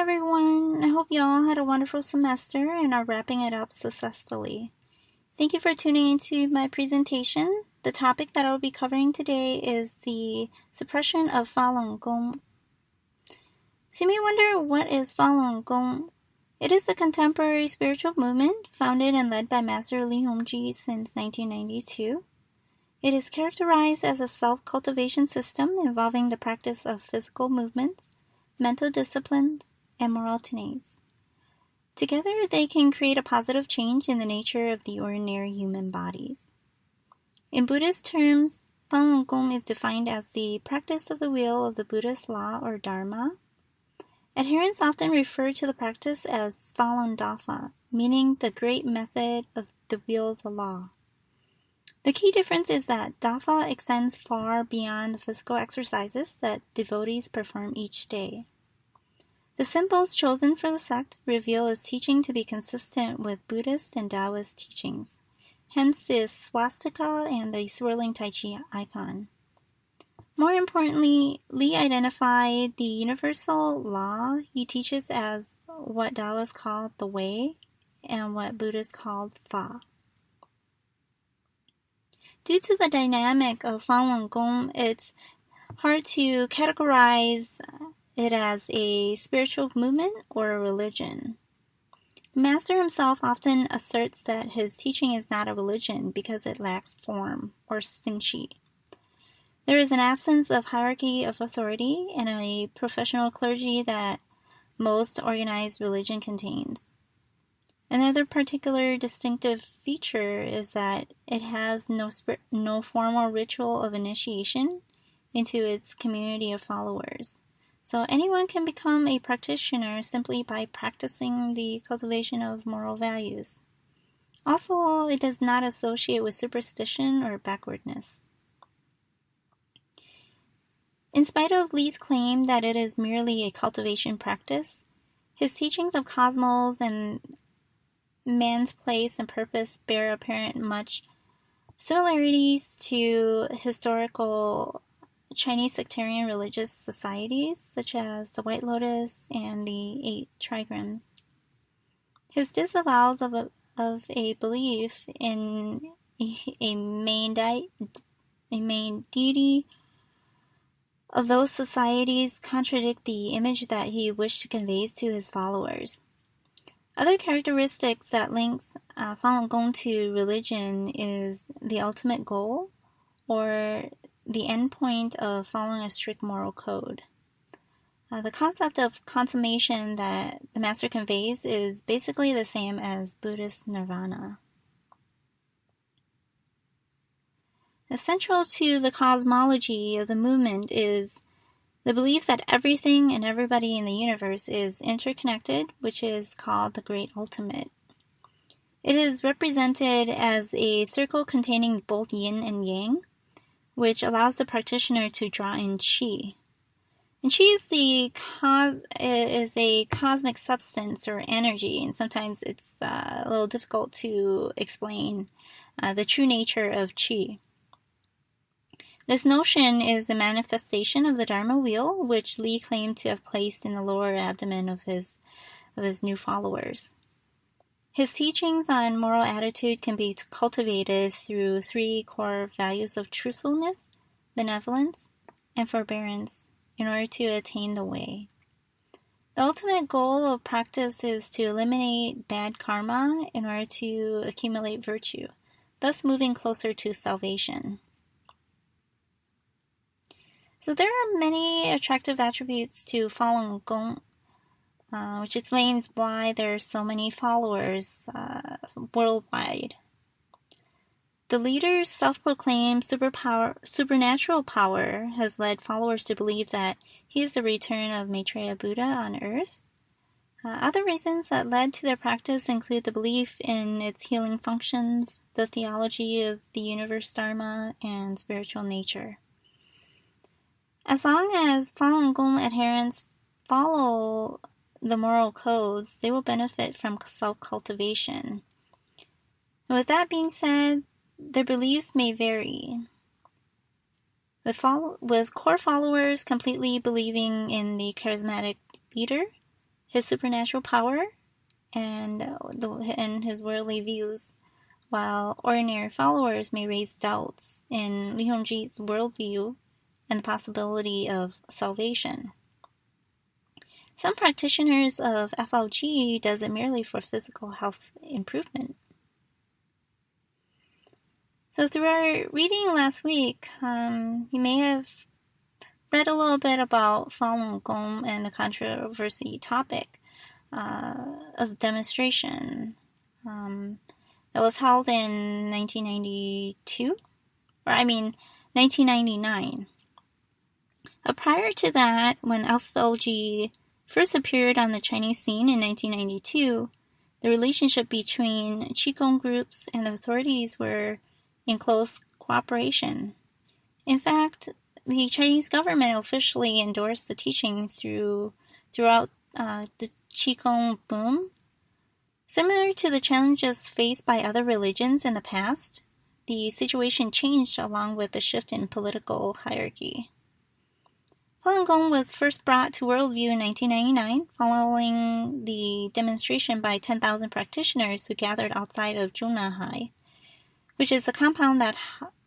everyone. I hope you all had a wonderful semester and are wrapping it up successfully. Thank you for tuning into my presentation. The topic that I will be covering today is the suppression of Falun Gong. So you may wonder, what is Falun Gong? It is a contemporary spiritual movement founded and led by Master Li Hongji since 1992. It is characterized as a self-cultivation system involving the practice of physical movements, mental disciplines, and moral tenets. Together, they can create a positive change in the nature of the ordinary human bodies. In Buddhist terms, Falun Gong is defined as the practice of the wheel of the Buddhist law or Dharma. Adherents often refer to the practice as Falun Dafa, meaning the great method of the wheel of the law. The key difference is that Dafa extends far beyond the physical exercises that devotees perform each day. The symbols chosen for the sect reveal its teaching to be consistent with Buddhist and Taoist teachings, hence the swastika and the swirling Tai Chi icon. More importantly, Li identified the universal law he teaches as what Taoists call the Way and what Buddhists called Fa. Due to the dynamic of Falun Gong, it's hard to categorize it as a spiritual movement or a religion. The master himself often asserts that his teaching is not a religion because it lacks form or xingqi. There is an absence of hierarchy of authority and a professional clergy that most organized religion contains. Another particular distinctive feature is that it has no formal ritual of initiation into its community of followers. So anyone can become a practitioner simply by practicing the cultivation of moral values. Also, it does not associate with superstition or backwardness. In spite of Li's claim that it is merely a cultivation practice, his teachings of cosmos and man's place and purpose bear apparent much similarities to historical Chinese sectarian religious societies, such as the White Lotus and the 8 Trigrams. His disavowals of a belief in a main deity of those societies contradict the image that he wished to convey to his followers. Other characteristics that links Falun Gong to religion is the ultimate goal, or the end point of following a strict moral code. The concept of consummation that the master conveys is basically the same as Buddhist nirvana. Central to the cosmology of the movement is the belief that everything and everybody in the universe is interconnected, which is called the Great Ultimate. It is represented as a circle containing both yin and yang, which allows the practitioner to draw in qi. And qi is a cosmic substance or energy, and sometimes it's a little difficult to explain the true nature of qi. This notion is a manifestation of the Dharma wheel, which Li claimed to have placed in the lower abdomen of his new followers. His teachings on moral attitude can be cultivated through 3 core values of truthfulness, benevolence, and forbearance in order to attain the way. The ultimate goal of practice is to eliminate bad karma in order to accumulate virtue, thus moving closer to salvation. So there are many attractive attributes to Falun Gong, which explains why there are so many followers worldwide. The leader's self-proclaimed supernatural power has led followers to believe that he is the return of Maitreya Buddha on earth. Other reasons that led to their practice include the belief in its healing functions, the theology of the universe Dharma, and spiritual nature. As long as Falun Gong adherents follow the moral codes, they will benefit from self-cultivation. With that being said, their beliefs may vary, with core followers completely believing in the charismatic leader, his supernatural power and his worldly views, while ordinary followers may raise doubts in Li Hongji's worldview and the possibility of salvation. Some practitioners of FLG does it merely for physical health improvement. So through our reading last week, you may have read a little bit about Falun Gong and the controversy topic of demonstration that was held in 1999. Prior to that, when FLG first appeared on the Chinese scene in 1992, the relationship between Qigong groups and the authorities were in close cooperation. In fact, the Chinese government officially endorsed the teaching throughout the Qigong boom. Similar to the challenges faced by other religions in the past, the situation changed along with the shift in political hierarchy. Falun Gong was first brought to worldview in 1999 following the demonstration by 10,000 practitioners who gathered outside of Zhongnanhai, which is a compound that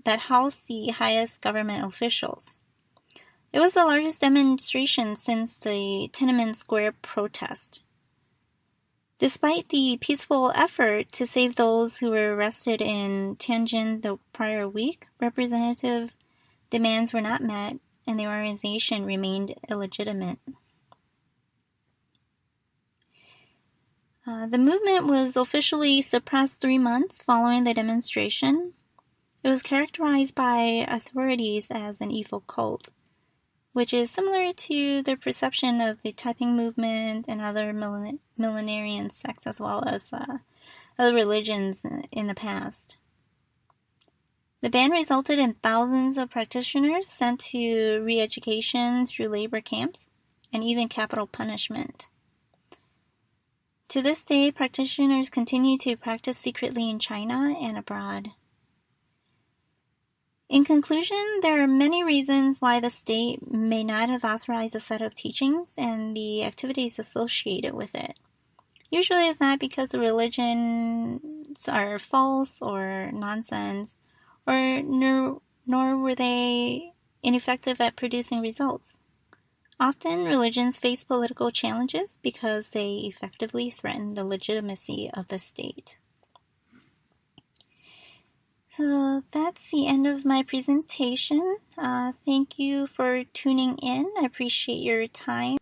housed the highest government officials. It was the largest demonstration since the Tiananmen Square protest. Despite the peaceful effort to save those who were arrested in Tianjin the prior week, representative demands were not met and the organization remained illegitimate. The movement was officially suppressed 3 months following the demonstration. It was characterized by authorities as an evil cult, which is similar to the perception of the Taiping movement and other millenarian sects as well as other religions in the past. The ban resulted in thousands of practitioners sent to re-education through labor camps and even capital punishment. To this day, practitioners continue to practice secretly in China and abroad. In conclusion, there are many reasons why the state may not have authorized a set of teachings and the activities associated with it. Usually it's not because the religions are false or nonsense, or nor were they ineffective at producing results. Often, religions face political challenges because they effectively threaten the legitimacy of the state. So that's the end of my presentation. Thank you for tuning in. I appreciate your time.